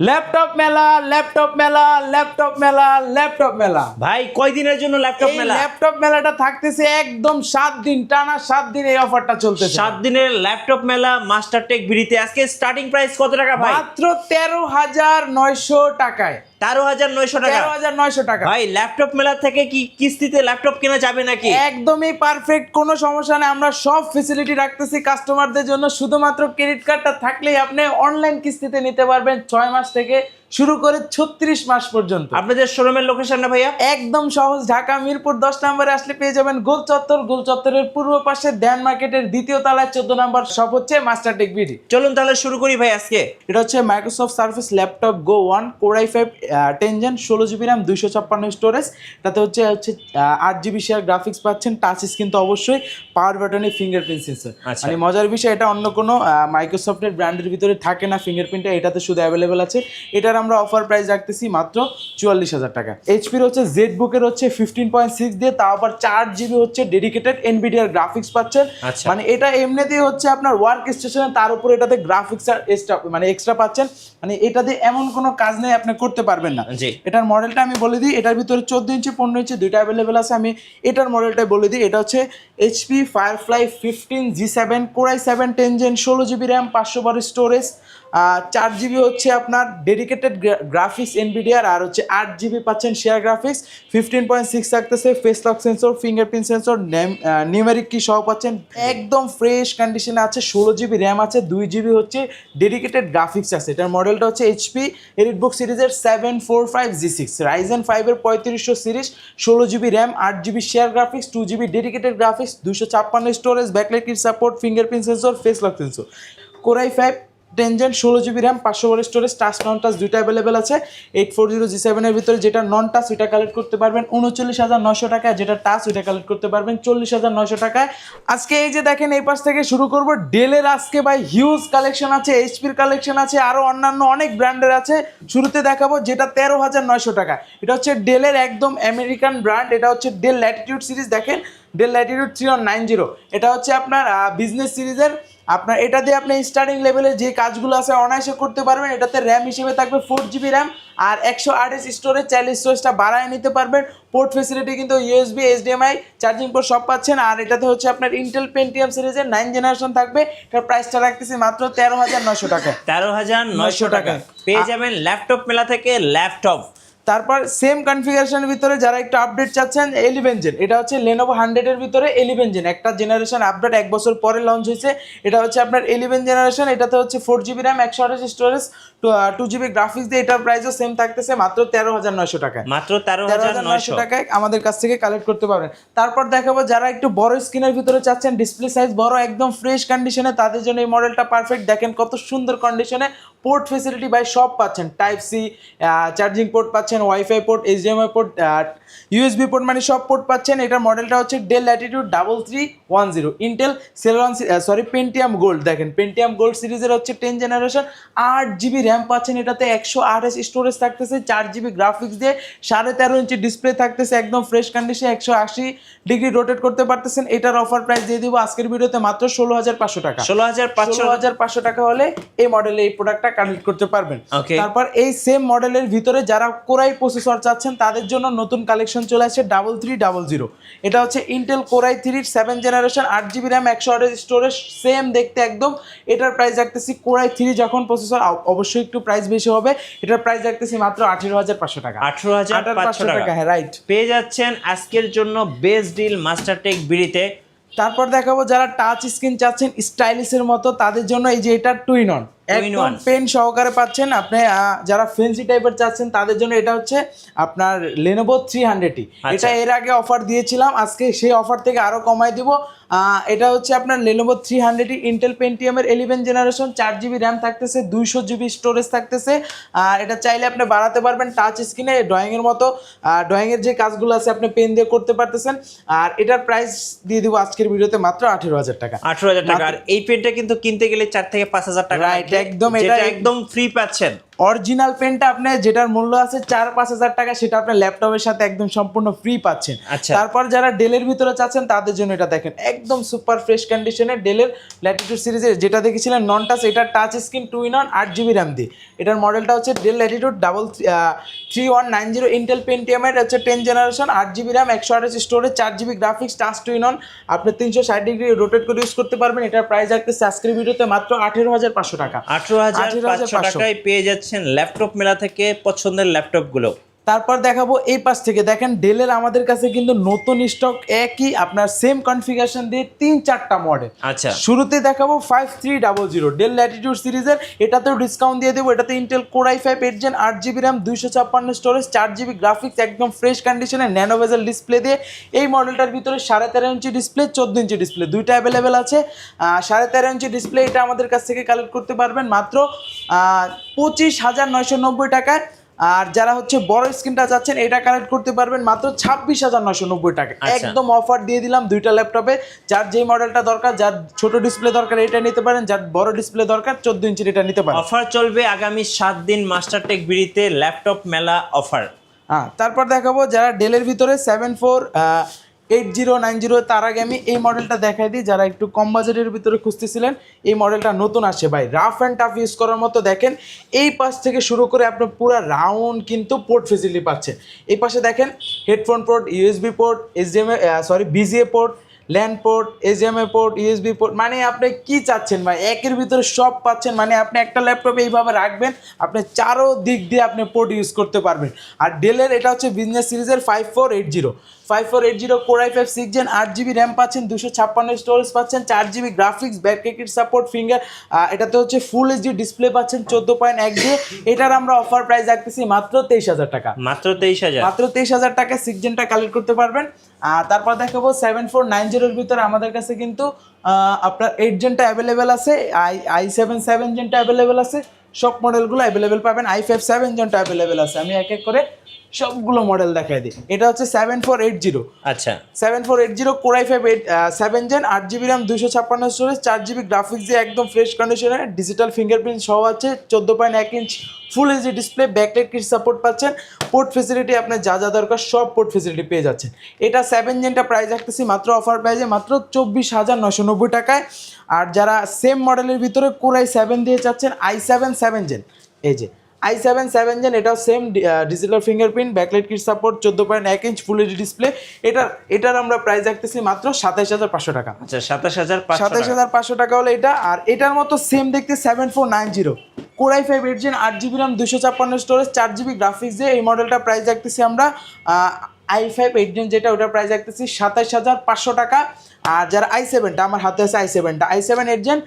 Laptop মেলা, laptop মেলা, laptop মেলা, ল্যাপটপ মেলা। ভাই কয়দিনের জন্য ল্যাপটপ মেলা? ল্যাপটপ মেলাটা থাকতেছে একদম 7 দিন, টানা 7 দিন এই অফারটা চলতেছে। 7 দিনের ল্যাপটপ মেলা মাস্টার টেক বিডিতে আজকে স্টার্টিং প্রাইস কত টাকা ভাই? মাত্র 13,900 টাকায়। 13,900 টাকা। 13,900 টাকা ভাই ল্যাপটপ মেলা থেকে কি কিস্তিতে ল্যাপটপ কেনা যাবে নাকি? একদমই পারফেক্ট, কোনো সমস্যা নেই। আমরা সব ফ্যাসিলিটি রাখতেছি কাস্টমারদের জন্য। শুধুমাত্র ক্রেডিট কার্ডটা থাকলেই আপনি অনলাইন কিস্তিতে নিতে পারবেন 6 মাস থেকে শুরু করে 36 মাস পর্যন্ত। আপনাদের শোরুমের লোকেশন না ভাইয়া? একদম সহজ, ঢাকা মিরপুর 10 নম্বরে আসলে পেয়ে যাবেন গোল চত্বর। গোল চত্বরের পূর্ব পাশে দেন মার্কেটের দ্বিতীয় তলায় 14 নম্বর শপ হচ্ছে মাস্টার টেক বিডি। চলুন তাহলে শুরু করি ভাই আজকে। এটা হচ্ছে Microsoft Surface laptop go 1 core i5 10 gen 16 GB RAM 256 storage. তাতে হচ্ছে 8 জিবি শেয়ার গ্রাফিক্স পাচ্ছেন, টাচ স্ক্রিন তো অবশ্যই, পাওয়ার বাটনে ফিঙ্গারপ্রিন্ট সেন্সর। মানে মজার বিষয়, এটা অন্য কোনো মাইক্রোসফটের ব্র্যান্ডের ভিতরে থাকে না ফিঙ্গারপ্রিন্টটা, এটাতে শুধু অ্যাভেলেবেল আছে। এটার আমরা অফার প্রাইস রাখতেছি মাত্র 44,000 টাকা। এইচপির হচ্ছে জেড বুকের হচ্ছে 15.6 দিয়ে, তাও আবার 4 জিবি হচ্ছে ডেডিকেটেড এনভিডিআর গ্রাফিক্স পাচ্ছেন। মানে এটা এমনিতেই হচ্ছে আপনার ওয়ার্ক স্টেশনে, তার উপর এটাতে গ্রাফিক্স আর এক্সট্রা পাচ্ছেন। মানে এটাতে এমন কোনো কাজ নেই আপনি করতে পারবেন না। এটার মডেলটা আমি বলে দিই, এটার ভিতরে 14 ইঞ্চি 15 ইঞ্চি দুইটা অ্যাভেলেবেল আছে। আমি এটার মডেলটা বলে দিই, এটা হচ্ছে HP Firefly 15G7 core i7 10 gen 16 GB RAM 512 storage, 4 GB হচ্ছে আপনার ডেডিকেটেড গ্রাফিক্স এনভিডিআর, আর হচ্ছে 8 জিবি পাচ্ছেন শেয়ার গ্রাফিক্স। 15.6 থাকতেছে, face lock sensor, fingerprint sensor, numeric কি সহ পাচ্ছেন। একদম ফ্রেশ কন্ডিশনে আছে। 16 জিবি র্যাম আছে, 2 জিবি হচ্ছে ডেডিকেটেড গ্রাফিক্স আছে। এটার মডেলটা হচ্ছে এইচপি এলিটবুক সিরিজের 745G6 রাইজেন 5-এর 3500 series, 16 GB RAM, 8 GB share graphics, 2 GB dedicated graphics, 256 storage, backlight kit support, fingerprint sensor, face lock sensor. Core i5 10 gen 16 GB RAM 512 storage, touch non touch দুইটা available আছে। 840G7 এর ভিতরে যেটা নন touch ওইটা collect করতে পারবেন 39,900 টাকায়, যেটা টাচ ওইটা কালেক্ট করতে পারবেন 40,900 টাকায়। আজকে এই যে দেখেন, এই পাশ থেকে শুরু করব। ডেলের আজকে ভাই হিউজ কালেকশন আছে, এইচপির কালেকশন আছে, আরও অন্যান্য অনেক ব্র্যান্ডের আছে। শুরুতে দেখাবো যেটা 13,900 টাকা। এটা হচ্ছে ডেলের একদম আমেরিকান ব্র্যান্ড, এটা হচ্ছে ডেল ল্যাটিটিউড সিরিজ। দেখেন ডেল ল্যাটিটিউড 3190, এটা হচ্ছে আপনার বিজনেস সিরিজের। আপনার এটা দিয়ে আপনি স্টার্টিং লেভেলে যে কাজগুলো আছে অনায়াসে করতে পারবেন। এটাতে র্যাম হিসেবে থাকবে 4 জিবি র্যাম আর 128 স্টোরেজ, চাইলে স্টোরেজটা বাড়ায় নিতে পারবেন। পোর্ট ফেসিলিটি কিন্তু ইউএসবি, এইচডিএমআই, চার্জিং পোর্ট সব পাচ্ছেন। আর এটাতে হচ্ছে আপনার ইন্টেল পেন্টিয়াম সিরিজের 9 জেনারেশন থাকবে। এটার প্রাইসটা রাখতেছি মাত্র 13,900 টাকা। 13,900 টাকা পেয়ে যাবেন ল্যাপটপ মেলা থেকে ল্যাপটপ। তারপর সেম কনফিগারেশনের ভিতরে যারা একটু আপডেট চাচ্ছেন 11 জেন, এটা হচ্ছে Lenovo 100 এর ভিতরে 11 জেন, একটা জেনারেশন আপডেট 1 বছর পরে লঞ্চ হয়েছে। এটা হচ্ছে আপনার 11 জেনারেশন, এটাতে হচ্ছে 4 GB RAM 128 storage 2 GB graphics দিয়ে। এটার প্রাইসও সেম থাকতেছে মাত্র 13,900 টাকায়। মাত্র 13,900 টাকায় আমাদের কাছ থেকে কালেক্ট করতে পারবেন। তারপর দেখাবো যারা একটু বড় স্ক্রিনের ভিতরে চাচ্ছেন, ডিসপ্লে সাইজ বড়, একদম ফ্রেশ কন্ডিশনে, তাদের জন্য এই মডেলটা পারফেক্ট। দেখেন কত সুন্দর কন্ডিশনে, পোর্ট ফেসিলিটি বাই সব পাচ্ছেন, টাইপ সি চার্জিং পোর্ট পাচ্ছেন, wifi port, HDMI port, USB port, মানে সব পোর্ট পাচ্ছেন। এটার মডেলটা হচ্ছে Dell Latitude 3310 Intel Celeron Pentium gold. দেখেন পেন্টিয়াম গোল্ড সিরিজের হচ্ছে 10 জেনারেশন, 8 জিবি র্যাম পাচ্ছেন। এটাতে 128 স্টোরেজ থাকতেছে, 4 জিবি গ্রাফিক্স দিয়ে, 13.5 ইঞ্চি ডিসপ্লে থাকতেছে, একদম ফ্রেশ কন্ডিশন, 180 ডিগ্রি রোটেট করতে পারতেছেন। এটার অফার প্রাইস দিয়ে দিব আজকের ভিডিওতে মাত্র 16,500 টাকা। 16,500 টাকা হলে এই মডেলে এই প্রোডাক্টটা কালেক্ট করতে পারবেন। তারপর এই সেম মডেলের ভিতরে যারা কোরাই প্রসেসর চাচ্ছেন তাদের জন্য নতুন কালেকশন চলে আসছে 3300। এটা হচ্ছে Intel core i 3 7 generation, 8 GB RAM 128 storage, same দেখতে একদম। এটার প্রাইস রাখতেছি কোরাই 3 যখন প্রসেসর অবশ্যই একটু প্রাইস বেশি হবে। এটার প্রাইস রাখতেছি মাত্র 18,500 টাকা। 18,500 টাকা, হ্যাঁ রাইট। পেয়ে যাচ্ছেন আজকের জন্য বেস্ট ডিল মাস্টার টেক বিডিতে। তারপর দেখাবো যারা টাচ স্ক্রিন চাচ্ছেন স্টাইলিশের মতো, তাদের জন্য এই যে এটা 2-in-1 একদম পেন সহকারে পাচ্ছেন। আপনি যারা ফ্যান্সি টাইপের চাচ্ছেন তাদের জন্য এটা হচ্ছে আপনার Lenovo 300T। এটা এর আগে অফার দিয়েছিলাম, আজকে সেই অফার থেকে আরো কমাই দিব। এটা হচ্ছে আপনার Lenovo 300T ইন্টেল পেন্টিয়ামের 11 জেনারেশন, 4 জিবি র্যাম থাকতেছে, 200 জিবি স্টোরেজ থাকতেছে। আর এটা চাইলে আপনি বাড়াতে পারবেন টাচ স্ক্রিনে, ড্রয়িং এর মতো ড্রয়িং এর যে কাজগুলো আছে আপনি পেন দিয়ে করতে পারতেছেন। আর এটার প্রাইস দিয়ে দিব আজকের ভিডিওতে মাত্র 18,000 টাকা। 18,000 টাকা। আর এই পেনটা কিন্তু কিনতে গেলে 4 থেকে 5,000 টাকা, রাইট একদম। এটা একদম ফ্রি পাচ্ছেন। অরিজিনাল পেনটা আপনার যেটার মূল্য আছে 4-5 হাজার টাকা, সেটা আপনার ল্যাপটপের সাথে একদম সম্পূর্ণ ফ্রি পাচ্ছেন। আচ্ছা। তারপর যারা ডেলের ভিতরে চাচ্ছেন তাদের জন্য এটা দেখেন একদম সুপার ফ্রেশ কন্ডিশনে ডেলের ল্যাটিটিউড সিরিজের যেটা দেখেছিলেন নন টাচ, এটা touch screen 2-in-1 8GB RAM দিয়ে। এটার মডেলটা হচ্ছে ডেল ল্যাটিটিউড 3190 ইন্টেল পেন্টিয়ামের হচ্ছে 10 generation, 8GB RAM, 128 storage, 4GB graphics, touch 2-in-1, আপনি 360 ডিগ্রি রোটেট করে ইউজ করতে পারবেন। এটার প্রাইস রাখতেছে আজকের ভিডিওতে মাত্র 18,500 টাকা। 18,500 টাকায় পেয়ে যাচ্ছেন ল্যাপটপ মেলা থেকে পছন্দের ল্যাপটপগুলো। তারপর দেখাবো এই পাশ থেকে, দেখেন ডেলের আমাদের কাছে কিন্তু নতুন স্টক একই আপনার সেম কনফিগারেশন দিয়ে 3-4টা মডেল। আচ্ছা, শুরুতে দেখাবো 5300 ডেল ল্যাটিটিউড সিরিজের, এটাতেও ডিসকাউন্ট দিয়ে দেবো। এটাতে Intel core i5 8 Gen 8GB RAM, 256 storage, 4GB graphics, একদম ফ্রেশ কন্ডিশনে ন্যানো বেজেল ডিসপ্লে দিয়ে। এই মডেলটার ভিতরে 13.5 ইঞ্চি ডিসপ্লে, 14 ইঞ্চি ডিসপ্লে দুইটা অ্যাভেলেবেল আছে। 13.5 ইঞ্চি ডিসপ্লে এটা আমাদের কাছ থেকে কালেক্ট করতে পারবেন মাত্র 25,990 টাকায়। আর যারা হচ্ছে বড় স্ক্রিনটা চাচ্ছেন এটা কালেক্ট করতে পারবেন মাত্র 26,990 টাকা। একদম অফার দিয়ে দিলাম দুইটা ল্যাপটপে, যার যেই মডেলটা দরকার, যার ছোট ডিসপ্লে দরকার এটা নিতে পারেন, যার বড় ডিসপ্লে দরকার 14 ইঞ্চির এটা নিতে পারেন। অফার চলবে আগামী 7 দিন মাস্টার টেক বিডিতে ল্যাপটপ মেলা অফার। হ্যাঁ, তারপর দেখাবো যারা ডেলের ভিতরে 748090, তার আগে আমি এই মডেলটা দেখাই দিই। যারা একটু কম বাজেটের ভিতরে খুঁজতেছিলেন, এই মডেলটা নতুন আসে ভাই, রাফ অ্যান্ড টাফ ইউজ করার মতো। দেখেন এই পাশ থেকে শুরু করে আপনার পুরো রাউন্ড কিন্তু পোর্ট ফেসিলিটি পাচ্ছেন। এই পাশে দেখেন headphone port, USB port, VGA port, land port, HDMI port, USB port, মানে আপনি কি চাচ্ছেন ভাই একের ভিতরে সব পাচ্ছেন। মানে আপনি একটা ল্যাপটপে এইভাবে রাখবেন, আপনি চারো দিক দিয়ে আপনি পোর্ট ইউজ করতে পারবেন। আর ডেলের এটা হচ্ছে বিজনেস সিরিজের 5480 core i5 6 Gen 8GB RAM পাচ্ছেন, 256 স্টোরেজ পাচ্ছেন, 4GB graphics, backlit support, finger, এটাতে হচ্ছে ফুল এইচডি ডিসপ্লে পাচ্ছেন 14.1 দিয়ে। এটার আমরা অফার প্রাইস রাখতেছি মাত্র 23,000 টাকা। মাত্র 23,000, মাত্র 23,000 টাকা 6 Genটা কালেক্ট করতে পারবেন। তারপর দেখাবো 7490 এর ভিতরে আমাদের কাছে কিন্তু আপনার 8 Genটা অ্যাভেলেবেল আছে, i7 7 Genটা অ্যাভেলেবেল আছে, সব মডেলগুলো অ্যাভেলেবেল পাবেন। i5 7 Genটা অ্যাভেলেবেল আছে, আমি এক এক করে সবগুলো মডেল দেখাই দিই। এটা হচ্ছে 7480। আচ্ছা, 7480 core i5 7 Gen 8GB RAM, 256 storage, 4GB graphics দিয়ে একদম ফ্রেশ কন্ডিশনে ডিজিটাল ফিঙ্গারপ্রিন্ট সহ আছে, 14.1 inch full HD display, backlight kit support পাচ্ছেন, পোর্ট ফেসিলিটি আপনার যা যা দরকার সব পোর্ট ফেসিলিটি পেয়ে যাচ্ছেন। এটা 7 Genটা প্রাইস রাখতেছি মাত্র অফার প্রাইসে মাত্র 24,990 টাকায়। আর যারা সেম মডেলের ভিতরে কোর i7 দিয়ে চাচ্ছেন i7 7 Gen, এই যে i7 7 Gen, এটাও same digital fingerprint, backlight kit support, 14.1 inch full HD display. এটার আমরা প্রাইস রাখতেছি মাত্র 27,500 টাকা। আচ্ছা, 27,500 টাকা। 27,500 টাকা হলো এটা। আর এটার মতো সেম দেখতে 7490 core i5 8 Gen 8GB RAM, 256 storage, 4GB graphics দিয়ে। এই মডেলটা প্রাইস রাখতেছি আমরা i5 8 Gen যেটা, ওটার প্রাইস রাখতেছি 27,500 টাকা। আর যারা i7টা আমার হাতে আছে, i7 8 Gen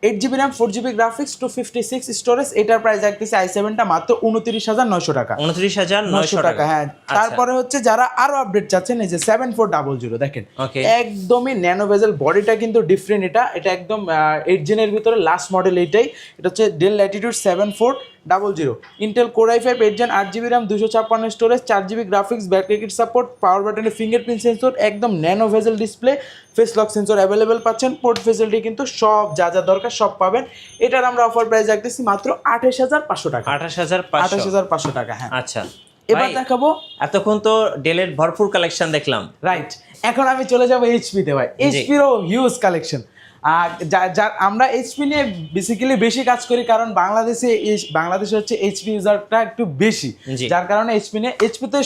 8GB RAM, 4GB graphics, 256 storage, এটার প্রাইস রাখতেছি i7টা মাত্র 29,900 টাকা। 29,900 টাকা, হ্যাঁ। তারপরে হচ্ছে যারা আরো আপডেট চাচ্ছেন, এই যে 7400 দেখেন একদমই ন্যানো বেজেল, বডিটা কিন্তু ডিফারেন্ট। এটা একদম 8 Genএর ভিতরে লাস্ট মডেল এইটাই। এটা হচ্ছে Dell Latitude 7400 Intel core i5 8 Gen 8GB RAM, 256 storage, 4GB graphics, backlit support, power বাটনের ফিঙ্গারপ্রিন্ট সেন্সর, একদম nano bezel display, face lock sensor available পাচ্ছেন, পোর্ট ফেসিলিটি কিন্তু সব যা যা দরকার সব পাবেন। এটার আমরা অফার প্রাইস রাখতেছি মাত্র 28,500 টাকা। 28,500 টাকা, হ্যাঁ। আচ্ছা, এবার দেখাবো, এতক্ষণ তো ডেলের ভরপুর কালেকশন দেখলাম, রাইট। এখন আমি চলে যাবো এইচপিতে ভাই। এইচপিরও হিউজ কালেকশন। আর আমরা এইচপি নিয়ে বেসিক্যালি বেশি কাজ করি, কারণ বাংলাদেশে হচ্ছে এইচপি ইউজারটা একটু বেশি, যার কারণে এইচপিতে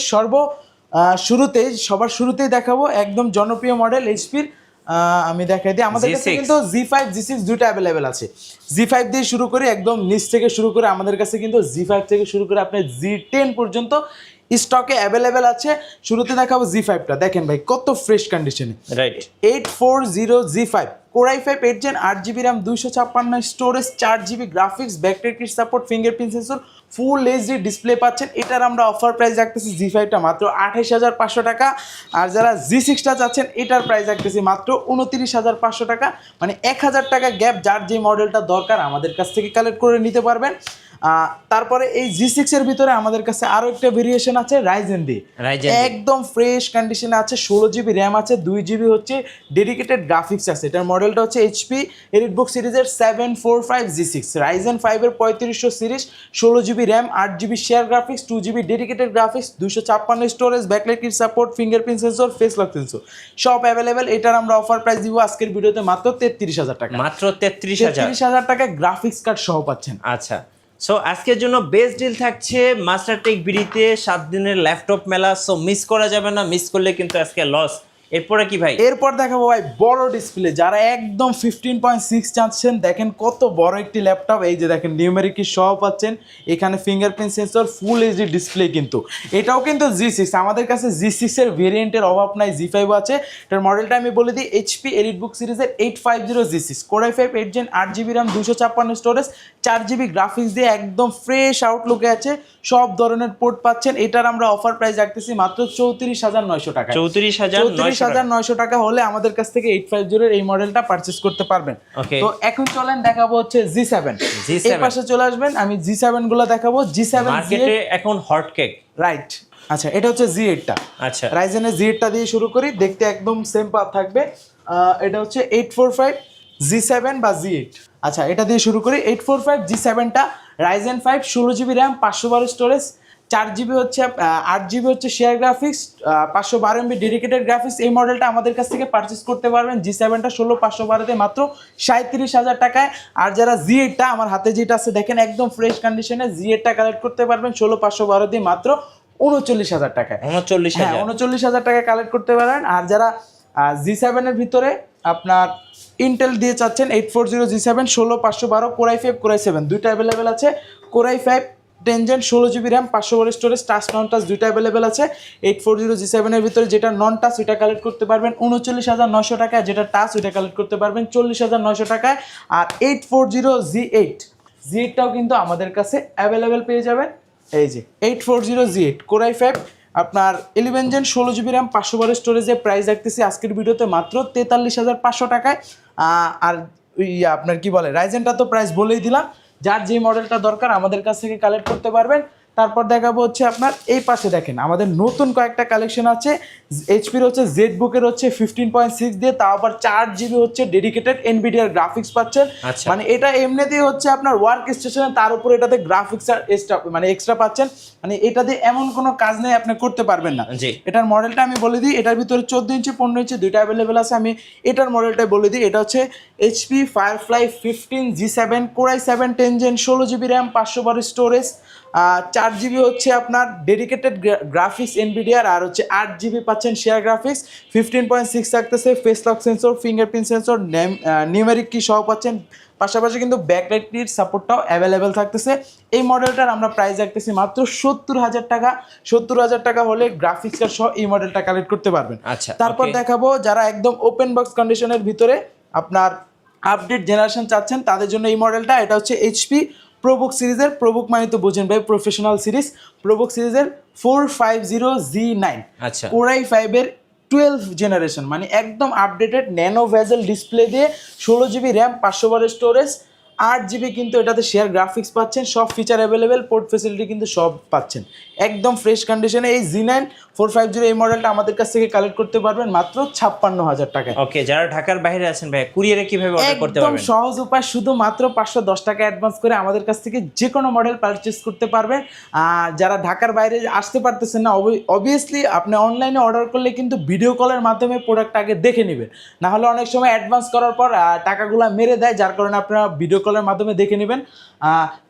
সবার শুরুতেই দেখাবো একদম জনপ্রিয় মডেল এইচপির। আমি দেখাই দিই, আমাদের কাছে কিন্তু G5 G6 দুইটা অ্যাভেলেবেল আছে। G5 দিয়ে শুরু করে একদম নিচ থেকে শুরু করে আমাদের কাছে কিন্তু G5 থেকে শুরু করে আপনার G10 পর্যন্ত স্টকে অ্যাভেলেবেল আছে। শুরুতে দেখাবো G5টা, দেখেন ভাই কত ফ্রেশ কন্ডিশনে, right. 840 G5 core i5 8 Gen 8GB RAM, 256 storage, 4GB graphics, backlight kit support, fingerprint sensor, full HD display পাচ্ছেন। এটার আমরা অফার প্রাইস রাখতেছি G5টা মাত্র 28,500 টাকা। আর যারা G6টা চাচ্ছেন এটার প্রাইস রাখতেছি মাত্র 29,500 টাকা। মানে 1,000 টাকা গ্যাপ, যার যে মডেলটা দরকার আমাদের কাছ থেকে কালেক্ট করে নিতে পারবেন। তারপরে এই G6 এর ভিতরে আমাদের কাছে আরো একটা ভেরিয়েশন আছে রাইজেন দিয়ে, Ryzen দিয়ে। একদম ফ্রেশ কন্ডিশনে আছে, 16 GB র্যাম আছে, 2 GB হচ্ছে ডেডিকেটেড গ্রাফিক্স আছে। এটার মডেলটা হচ্ছে এইচপি এলিটবুক সিরিজের 745G6 রাইজেন 5 এর 3500 series, 16 GB RAM, 8 GB share graphics, 2 GB dedicated graphics, 256 storage, backlight kit support, fingerprint sensor, face lock sensor সব অ্যাভেলেবেল। এটার আমরা অফার প্রাইস দিব আজকের ভিডিওতে মাত্র 33,000 টাকা। মাত্র 33,000। 33,000 টাকায় গ্রাফিক্স কার্ড সহ পাচ্ছেন। আচ্ছা, সো আজকের জন্য বেস্ট ডিল থাকছে মাস্টারটেক বিডিতে 7 দিনের ল্যাপটপ মেলা। সো মিস করা যাবে না, মিস করলে কিন্তু আজকে লস। এরপরে কি ভাই? এরপর দেখাবো ভাই বড় ডিসপ্লে, যারা একদম 15.6 চাচ্ছেন, দেখেন কত বড় একটি ল্যাপটপ। এই যে দেখেন নিউমেরিক কি সহ পাচ্ছেন, এখানে fingerprint sensor, full HD display. কিন্তু এটাও কিন্তু G6, আমাদের কাছে G6 এর ভেরিয়েন্টের অভাব নাই, G5 আছে। এটার মডেলটা আমি বলে দিই, এইচপি এলিটবুক সিরিজের 850G6 Core i5 8 Gen 8 GB RAM, 256 storage, 4 GB graphics দিয়ে একদম ফ্রেশ আউটলুকে আছে, সব ধরনের পোর্ট পাচ্ছেন। এটার আমরা অফার প্রাইস রাখতেছি মাত্র 34,900 টাকা। 34,900 টাকা হলে আমাদের কাছ থেকে 850 এর এই মডেলটা পারচেজ করতে পারবেন। তো এখন চলেন দেখাবো হচ্ছে G7। এই পাশে চলে আসবেন, আমি G7 গুলো দেখাবো। G7 মার্কেটে এখন হট কেক, রাইট। আচ্ছা, এটা হচ্ছে Z8 টা। আচ্ছা, রাইজেনের Z8 টা দিয়ে শুরু করি, দেখতে একদম সেম পাথ থাকবে। এটা হচ্ছে 845G7 বা Z8। আচ্ছা, এটা দিয়ে শুরু করি। 845G7 টা Ryzen 5 16 GB RAM, 512 storage, 4 GB হচ্ছে 8 GB হচ্ছে share graphics, 512 MB dedicated graphics. এই মডেলটা আমাদের কাছ থেকে পারচেস করতে পারবেন G7 টা 16/512 তে মাত্র 37,000 টাকায়। আর যারা Z8 টা আমার হাতে যেটা আছে দেখেন একদম ফ্রেশ কন্ডিশনে, Z8 টা কালেক্ট করতে পারবেন 16/512 দিয়ে মাত্র 39,000 টাকায়। 39,000 টাকায় কালেক্ট করতে পারেন। আর যারা G7 এর ভিতরে আপনার ইন্টেল দিয়ে চাচ্ছেন 840G7 16/512 Core i5 Core i7 দুইটা অ্যাভেলেবেল আছে। Core i5 10 Gen 16 GB RAM, 512 storage, touch non touch দুইটা অ্যাভেলেবেল আছে। 840G7 এর ভিতরে যেটা নন টাচ ওইটা কালেক্ট করতে পারবেন 39,900 টাকায়, যেটা টাচ ওইটা কালেক্ট করতে পারবেন 40,900 টাকায়। আর 840Z8 টাও কিন্তু আমাদের কাছে অ্যাভেলেবেল পেয়ে যাবেন। এই যে 840Z8 Core i5 আপনার 11 Gen 16 GB র্যাম, 512 স্টোরেজের প্রাইস রাখতেছি আজকের ভিডিওতে মাত্র 43,500 টাকায়। আর আপনার কি বলে রাইজেনটা তো প্রাইস বলেই দিলাম। যার যে মডেলটা দরকার আমাদের কাছ থেকে কালেক্ট করতে পারবেন। তারপর দেখাবো হচ্ছে আপনার এই পাশে দেখেন আমাদের নতুন কয়েকটা কালেকশন আছে। এইচপির হচ্ছে জেডবুকের হচ্ছে 15.6 দিয়ে, তাও আবার 4 GB হচ্ছে ডেডিকেটেড এনভিডিআর গ্রাফিক্স পাচ্ছেন। মানে এটা এমনিতেই হচ্ছে আপনার ওয়ার্ক স্টেশনে, তার উপর এটাতে গ্রাফিক্স আর এক্সট্রা পাচ্ছেন। মানে এটাতে এমন কোনো কাজ নেই আপনি করতে পারবেন না। এটার মডেলটা আমি বলে দিই, এটার ভিতরে 14 ইঞ্চি 15 ইঞ্চি দুইটা অ্যাভেলেবেল আছে। আমি এটার মডেলটাই বলে দিই, এটা হচ্ছে HP Firefly 15G7 Core i7 10 Gen 16 GB RAM, 512 storage, 4 GB হচ্ছে আপনার ডেডিকেটেড গ্রাফিক্স এনভিডিআর, আর হচ্ছে 8 GB পাচ্ছেন শেয়ার গ্রাফিক্স, 15.6 থাকতেছে, face lock sensor, fingerprint sensor, numeric কি সহ পাচ্ছেন। পাশাপাশি কিন্তু ব্যাকলাইট কিট সাপোর্টটাও অ্যাভেলেবেল থাকতেছে। এই মডেলটার আমরা প্রাইস রাখতেছি মাত্র 70,000 টাকা। 70,000 টাকা হলে গ্রাফিক্স কার্ড সহ এই মডেলটা কালেক্ট করতে পারবেন। আচ্ছা, তারপর দেখাবো যারা একদম ওপেন বক্স কন্ডিশনের ভিতরে আপনার আপডেট জেনারেশন চাচ্ছেন তাদের জন্য এই মডেলটা। এটা হচ্ছে এইচপি প্রোবুক সিরিজের, প্রোবুক মানে তো বোঝেন ভাই প্রফেশনাল সিরিজ, প্রোবুক সিরিজের 450Z9 আচ্ছা, Core i5 এর 12 জেনারেশন, মানে একদম আপডেটেড ন্যানো ভেজেল ডিসপ্লে দিয়ে, 16 GB র্যাম, 512 স্টোরেজ, 8 GB কিন্তু এটাতে শেয়ার গ্রাফিক্স পাচ্ছেন, সব ফিচার অ্যাভেলেবেল, পোর্ট ফেসিলিটি কিন্তু সব পাচ্ছেন একদম ফ্রেশ কন্ডিশনে। এই Z9 450 এই মডেলটা আমাদের কাছ থেকে কালেক্ট করতে পারবেন মাত্র 56,000 টাকায়। ওকে, যারা ঢাকার বাইরে আছেন ভাই কুরিয়ারে কিভাবে অর্ডার করতে পারবেন? একদম সহজ উপায়, শুধু মাত্র 510 টাকা অ্যাডভান্স করে আমাদের কাছ থেকে যে কোনো মডেল পারচেজ করতে পারবেন। আর যারা ঢাকার বাইরে আসতে পারতেছেন না, অবভিয়াসলি আপনি অনলাইনে অর্ডার করলে কিন্তু ভিডিও কলের মাধ্যমে প্রোডাক্ট আগে দেখে নেবেন, না হলে অনেক সময় অ্যাডভান্স করার পর টাকাগুলো মেরে দেয়, যার কারণে আপনারা ভিডিও কলের মাধ্যমে দেখে নেবেন।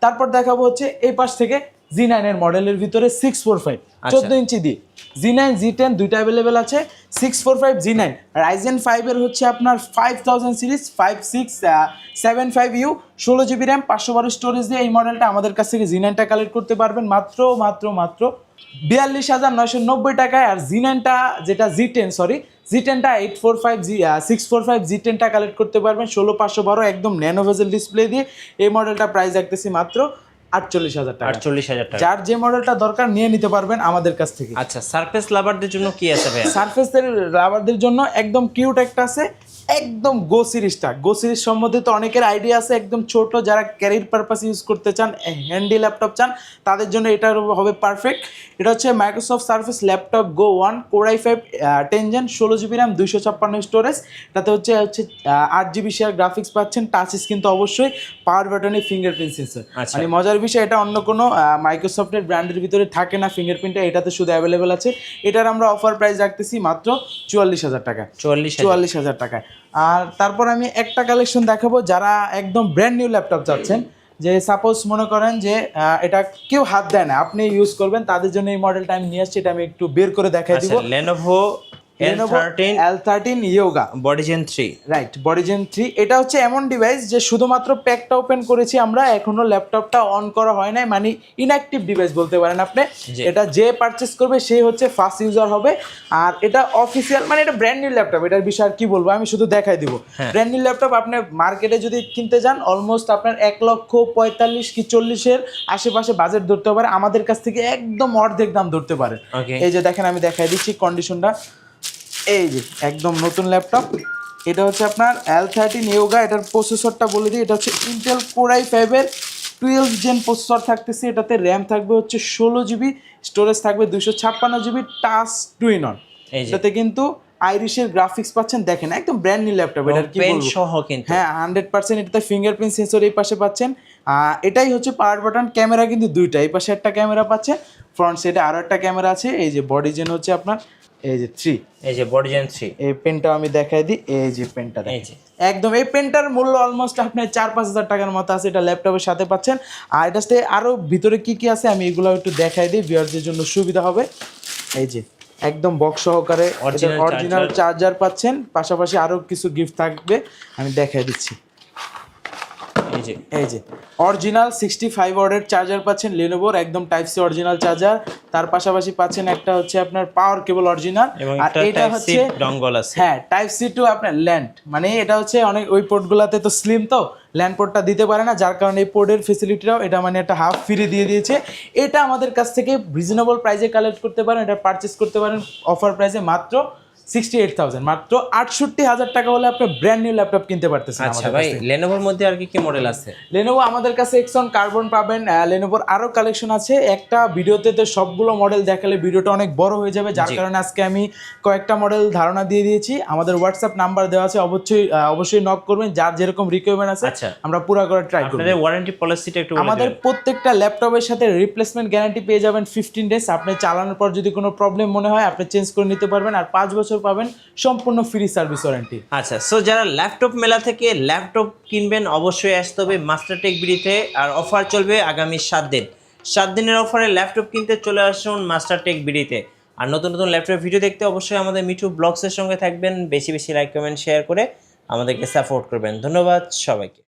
তারপর দেখাবো হচ্ছে এই পাশ থেকে Z9 এর মডেলের ভিতরে 645 14 ইঞ্চি দিয়ে Z9 Z10 দুইটা অ্যাভেলেবেল আছে। 645 Z9 রাইজেন 5 এর হচ্ছে আপনার 5000 series 5675U 16 GB RAM, 512 storage দিয়ে এই মডেলটা আমাদের কাছ থেকে Z9টা কালেক্ট করতে পারবেন মাত্র 42,990 টাকায়। আর Z9টা যেটা Z10টা 645 Z10টা কালেক্ট করতে পারবেন 16/512 একদম ন্যানো ভেজেল ডিসপ্লে দিয়ে। এই মডেলটা প্রাইস রাখতেছি মাত্র 48,000 টাকা। 48,000 টাকা। যার যে মডেলটা দরকার নিয়ে নিতে পারবেন আমাদের কাছ থেকে। আচ্ছা, সারফেস লাভারদের জন্য কি আছে ভাই? সারফেসের রাবারদের জন্য একদম কিউট একটা আছে, একদম গো সিরিজটা। গো সিরিজ সম্বন্ধে তো অনেকের আইডিয়া আছে, একদম ছোট যারা ক্যারিয়ার পারপাস ইউজ করতে চান, হ্যান্ডি ল্যাপটপ চান, তাদের জন্য এটা হবে পারফেক্ট। এটা হচ্ছে Microsoft Surface laptop go 1 core i5 10 gen 16 GB RAM 256 storage. তাতে হচ্ছে 8 GB শেয়ার গ্রাফিক্স পাচ্ছেন, টাচ স্ক্রিন তো অবশ্যই, পাওয়ার বাটনে ফিঙ্গারপ্রিন্ট সেন্সর। আচ্ছা। মানে মজার বিষয়, এটা অন্য কোনো মাইক্রোসফটের ব্র্যান্ডের ভিতরে থাকে না ফিঙ্গারপ্রিন্টটা, এটাতে শুধু অ্যাভেলেবেল আছে। এটার আমরা অফার প্রাইস রাখতেছি মাত্র 44,000 টাকা। 44,000 টাকায়। আর তারপর আমি একটা কালেকশন দেখাবো, যারা একদম ব্র্যান্ড নিউ ল্যাপটপ চাচ্ছেন, যে সাপোজ মনে করেন যে এটা কেউ হাত দেয় না, আপনি ইউজ করবেন, তাদের জন্য এই মডেলটা আমি নিয়ে আসছি। এটা আমি একটু বের করে দেখাই দিব। Lenovo L13 Yoga Body Gen 3, right, Body Gen 3। এটা হচ্ছে এমন ডিভাইস যে শুধুমাত্র প্যাকটা ওপেন করেছি আমরা, এখনো ল্যাপটপটা অন করা হয় নাই, মানে ইনঅ্যাক্টিভ ডিভাইস বলতে পারেন আপনি। এটা যে পারচেস করবে সেই হচ্ছে ফার্স্ট ইউজার হবে। আর এটা অফিসিয়াল, মানে এটা ব্র্যান্ড নিউ ল্যাপটপ, এটার বিষয়ে আর কি বলবো, আমি শুধু দেখাই দিব। ব্র্যান্ড নিউ ল্যাপটপ আপনি মার্কেটে যদি কিনতে যান অলমোস্ট আপনার 1,45,000 কি 40,000 আশেপাশে বাজেট ধরতে পারে, আমাদের কাছ থেকে একদম অর্ধেক দাম ধরতে পারে। এই যে দেখেন, আমি দেখাই দিচ্ছি কন্ডিশনটা। এই যে একদম নতুন ল্যাপটপ। এটা হচ্ছে আপনার L13 Yoga। এটার প্রসেসরটা বলে দিই, এটা হচ্ছে ইন্টেল কোর i5 এর 12 জেন প্রসেসর থাকতেছে। এটাতে র্যাম থাকবে হচ্ছে 16 জিবি, স্টোরেজ থাকবে 256 জিবি, টাচ টুইন অন। এটাতে কিন্তু আইরিশের গ্রাফিক্স পাচ্ছেন, দেখেন একদম ব্র্যান্ড নিউ ল্যাপটপ। এটার কি বলবো, সহ কিন্তু হ্যাঁ 100% এটাতে ফিঙ্গারপ্রিন্ট সেন্সর এই পাশে পাচ্ছেন। এটাই হচ্ছে পাওয়ার বাটন। ক্যামেরা কিন্তু দুইটা, এই পাশে একটা ক্যামেরা পাচ্ছেন, ফ্রন্ট সাইডে আরও একটা ক্যামেরা আছে। এই যে বডি জেন হচ্ছে আপনার এই যে 3, এই যে Body Gen 3। এই পেনটা আমি দেখাই দিই। এই যে পেনটা দেখেন, একদম এই পেনটার মূল্য অলমোস্ট আপনার 4-5 হাজার টাকার মতো আছে, এটা ল্যাপটপের সাথে পাচ্ছেন। আর এটাতে আরও ভিতরে কি কি আছে আমি এগুলো একটু দেখাই দিই, ভিউয়ারদের জন্য সুবিধা হবে। এই যে একদম বক্স সহকারে অরিজিনাল চার্জার পাচ্ছেন, পাশাপাশি আরও কিছু গিফট থাকবে, আমি দেখাই দিচ্ছি। এই যে অরিজিনাল 65 ওয়াটের চার্জার পাচ্ছেন লেনোভোর, একদম টাইপ সি অরিজিনাল চার্জার। তার পাশাপাশি পাচ্ছেন একটা হচ্ছে আপনার পাওয়ার কেবল অরিজিনাল, আর এটা হচ্ছে ডঙ্গল আছে। হ্যাঁ টাইপ সি টু আপনার ল্যান্ড, মানে এটা হচ্ছে অনেক ওই পোর্টগুলোতে তো স্লিম, তো ল্যান্ড পোর্টটা দিতে পারে না, যার কারণে এই পোর্টের ফেসিলিটিটাও এটা মানে একটা হাফ ফ্রি দিয়ে দিয়েছে। এটা আমাদের কাছ থেকে রিজনেবল প্রাইসে কালেক্ট করতে পারেন, এটা পারচেস করতে পারেন অফার প্রাইসে মাত্র 68,000, মাত্র 68,000 টাকা হলে আপনি ব্র্যান্ড নিউ ল্যাপটপ কিনতে পারতেছেন। আচ্ছা ভাই, লেনোভোর মধ্যে আর কি কি মডেল আছে? লেনোভো আমাদের কাছে এক্সন কার্বন পাবেন, লেনোভোর আরও কালেকশন আছে। একটা ভিডিওতে তো সবগুলো মডেল দেখালে ভিডিওটা অনেক বড় হয়ে যাবে, যার কারণে আজকে আমি কয়েকটা মডেল ধারণা দিয়ে দিয়েছি। আমাদের হোয়াটসঅ্যাপ নাম্বার দেওয়া আছে, অবশ্যই নক করবেন, যার যেরকম রিকোয়ারমেন্ট আছে আমরা পুরো করে ট্রাই করব। আপনাদের ওয়ারেন্টি পলিসিটা একটু বলে দিন। আমাদের প্রত্যেকটা ল্যাপটপের সাথে রিপ্লেসমেন্ট গ্যারান্টি পেয়ে যাবেন 15 ডেজ। আপনি চালানোর পর যদি কোনো প্রবলেম মনে হয় আপনি চেঞ্জ করে নিতে পারবেন, আর 5 বছর পাবেন সম্পূর্ণ ফ্রি সার্ভিস ওয়ারেন্টি। আচ্ছা, সো যারা ল্যাপটপ মেলা থেকে ল্যাপটপ কিনবেন অবশ্যই আসতে হবে মাস্টারটেক বিডিতে। আর অফার চলবে আগামী 7 দিন। 7 দিনের অফারে ল্যাপটপ কিনতে চলে আসুন মাস্টারটেক বিডিতে। আর নতুন নতুন ল্যাপটপ ভিডিও দেখতে অবশ্যই আমাদের মিঠু ব্লগসের সঙ্গে থাকবেন। বেশি বেশি লাইক কমেন্ট শেয়ার করে আমাদেরকে সাপোর্ট করবেন। ধন্যবাদ সবাইকে।